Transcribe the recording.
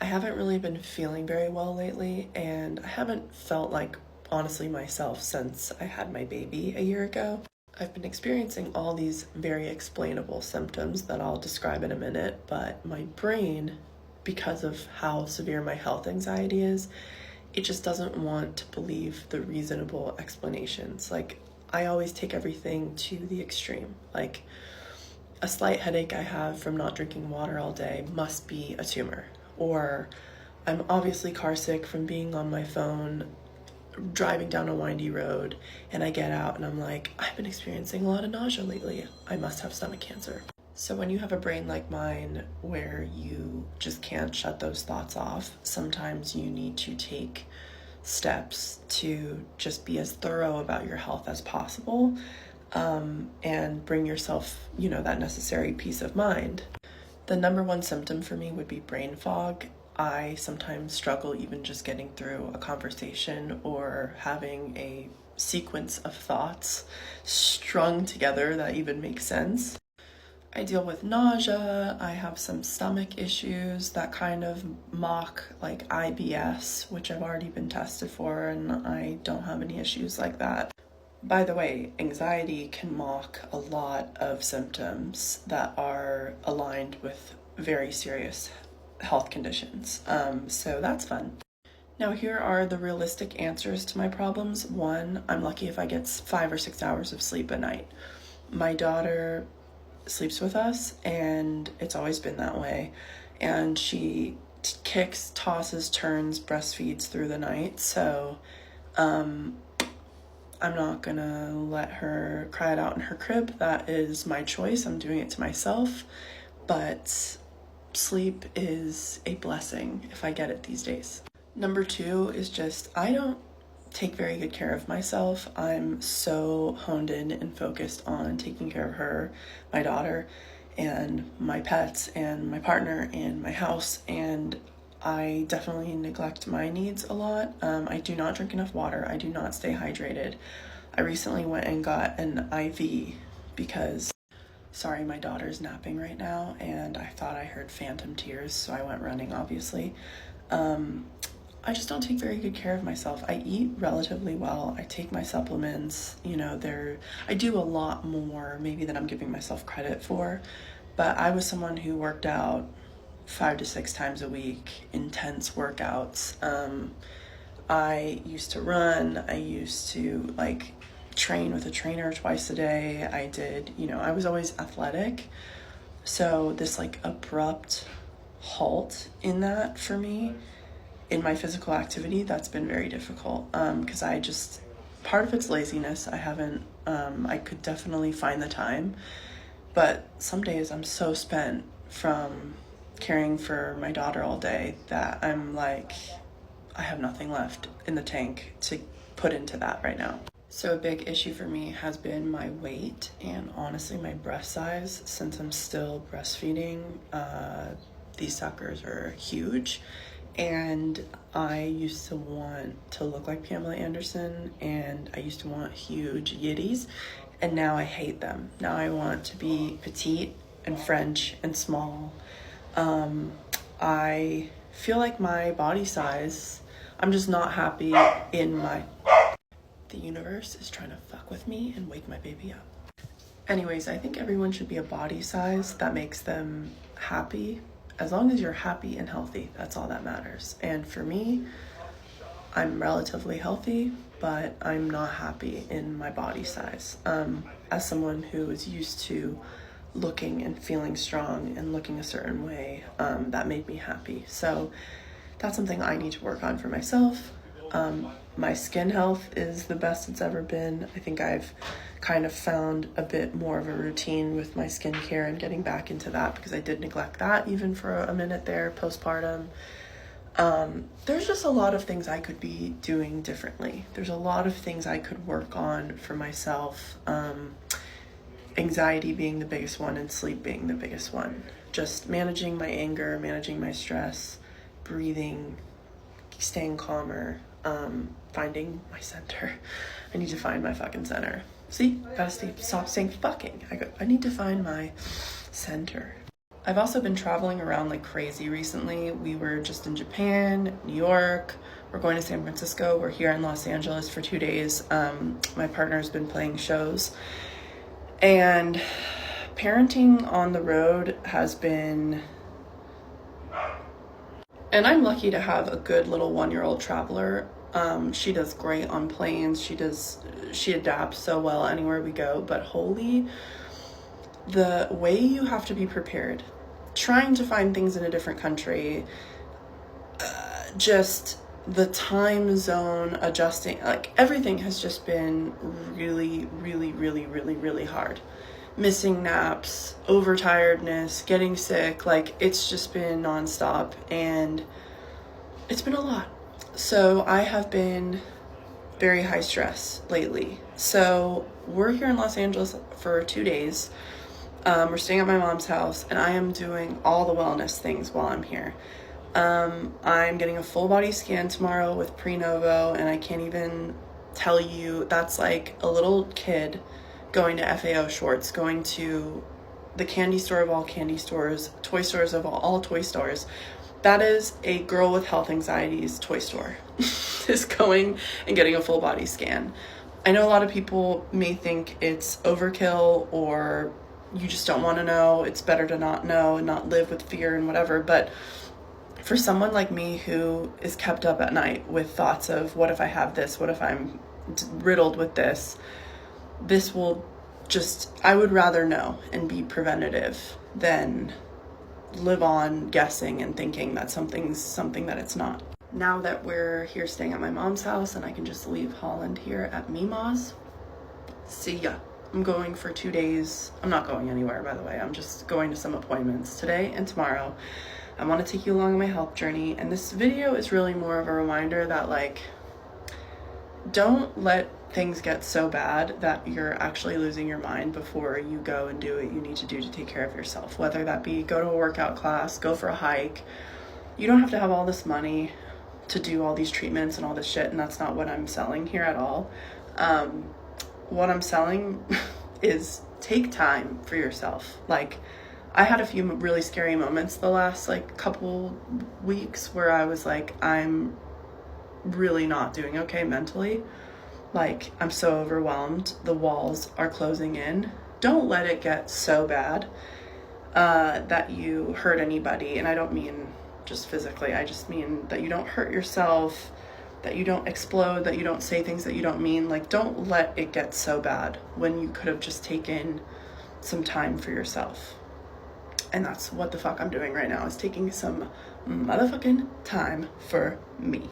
I haven't really been feeling very well lately, and I haven't felt like honestly myself since I had my baby a year ago. I've been experiencing all these very explainable symptoms that I'll describe in a minute, but my brain, because of how severe my health anxiety is, it just doesn't want to believe the reasonable explanations. Like, I always take everything to the extreme. Like, a slight headache I have from not drinking water all day must be a tumor. Or I'm obviously car sick from being on my phone driving down a windy road, and I get out and I'm like, I've been experiencing a lot of nausea lately. I must have stomach cancer. So when you have a brain like mine where you just can't shut those thoughts off, sometimes you need to take steps to just be as thorough about your health as possible, and bring yourself, that necessary peace of mind. The number one symptom for me would be brain fog. I sometimes struggle even just getting through a conversation or having a sequence of thoughts strung together that even makes sense. I deal with nausea. I have some stomach issues that kind of mock like IBS, which I've already been tested for, and I don't have any issues like that. By the way, anxiety can mock a lot of symptoms that are aligned with very serious health conditions. So that's fun. Now, here are the realistic answers to my problems. One, I'm lucky if I get 5 or 6 hours of sleep a night. My daughter sleeps with us, and it's always been that way. And she kicks, tosses, turns, breastfeeds through the night. So, I'm not gonna let her cry it out in her crib. That is my choice. I'm doing it to myself. But sleep is a blessing if I get it these days. Number two is just, I don't take very good care of myself. I'm so honed in and focused on taking care of her, my daughter, and my pets, and my partner, and my house, and I definitely neglect my needs a lot. I do not drink enough water. I do not stay hydrated. I recently went and got an IV because, sorry, my daughter's napping right now, and I thought I heard phantom tears, so I went running, obviously. I just don't take very good care of myself. I eat relatively well. I take my supplements. I do a lot more maybe than I'm giving myself credit for, but I was someone who worked out 5 to 6 times a week, intense workouts. I used to run. I used to train with a trainer twice a day. I was always athletic. So this abrupt halt in that for me, in my physical activity, that's been very difficult. Because part of it's laziness. I could definitely find the time, but some days I'm so spent from caring for my daughter all day that I'm like, I have nothing left in the tank to put into that right now. So a big issue for me has been my weight and honestly my breast size. Since I'm still breastfeeding, these suckers are huge, and I used to want to look like Pamela Anderson, and I used to want huge yitties, and now I hate them. Now I want to be petite and French and small. I feel like my body size, I'm just not happy in the universe is trying to fuck with me and wake my baby up. Anyways, I think everyone should be a body size that makes them happy. As long as you're happy and healthy, that's all that matters. And for me, I'm relatively healthy, but I'm not happy in my body size. As someone who is used to looking and feeling strong and looking a certain way, that made me happy. So that's something I need to work on for myself. My skin health is the best it's ever been. I think I've kind of found a bit more of a routine with my skincare and getting back into that, because I did neglect that even for a minute there postpartum. There's just a lot of things I could be doing differently. There's a lot of things I could work on for myself. Anxiety being the biggest one, and sleep being the biggest one. Just managing my anger, managing my stress, breathing, staying calmer, finding my center. I need to find my fucking center. See, stop saying fucking. I need to find my center. I've also been traveling around like crazy recently. We were just in Japan, New York. We're going to San Francisco. We're here in Los Angeles for 2 days. My partner's been playing shows. And parenting on the road has been... And I'm lucky to have a good little 1-year-old traveler. She does great on planes. She adapts so well anywhere we go. But holy, the way you have to be prepared, trying to find things in a different country, just the time zone adjusting, like everything has just been really, really, really, really, really hard. Missing naps, overtiredness, getting sick, like it's just been nonstop and it's been a lot. So I have been very high stress lately. So we're here in Los Angeles for 2 days. We're staying at my mom's house and I am doing all the wellness things while I'm here. I'm getting a full body scan tomorrow with Prenovo, and I can't even tell you, that's like a little kid going to FAO Schwartz, going to the candy store of all candy stores, toy stores of all toy stores. That is a girl with health anxieties toy store is going and getting a full body scan. I know a lot of people may think it's overkill or you just don't want to know. It's better to not know and not live with fear and whatever. But for someone like me who is kept up at night with thoughts of what if I have this, what if I'm riddled with this, this will just, I would rather know and be preventative than live on guessing and thinking that something's something that it's not. Now that we're here staying at my mom's house and I can just leave Holland here at Mima's, see ya. I'm going for 2 days. I'm not going anywhere, by the way. I'm just going to some appointments today and tomorrow. I want to take you along on my health journey, and this video is really more of a reminder that, like, don't let things get so bad that you're actually losing your mind before you go and do what you need to do to take care of yourself. Whether that be go to a workout class, go for a hike. You don't have to have all this money to do all these treatments and all this shit, and that's not what I'm selling here at all. What I'm selling is take time for yourself. Like, I had a few really scary moments the last like couple weeks where I was like, I'm really not doing okay mentally. Like, I'm so overwhelmed. The walls are closing in. Don't let it get so bad that you hurt anybody. And I don't mean just physically. I just mean that you don't hurt yourself, that you don't explode, that you don't say things that you don't mean. Like, don't let it get so bad when you could have just taken some time for yourself. And that's what the fuck I'm doing right now, is taking some motherfucking time for me.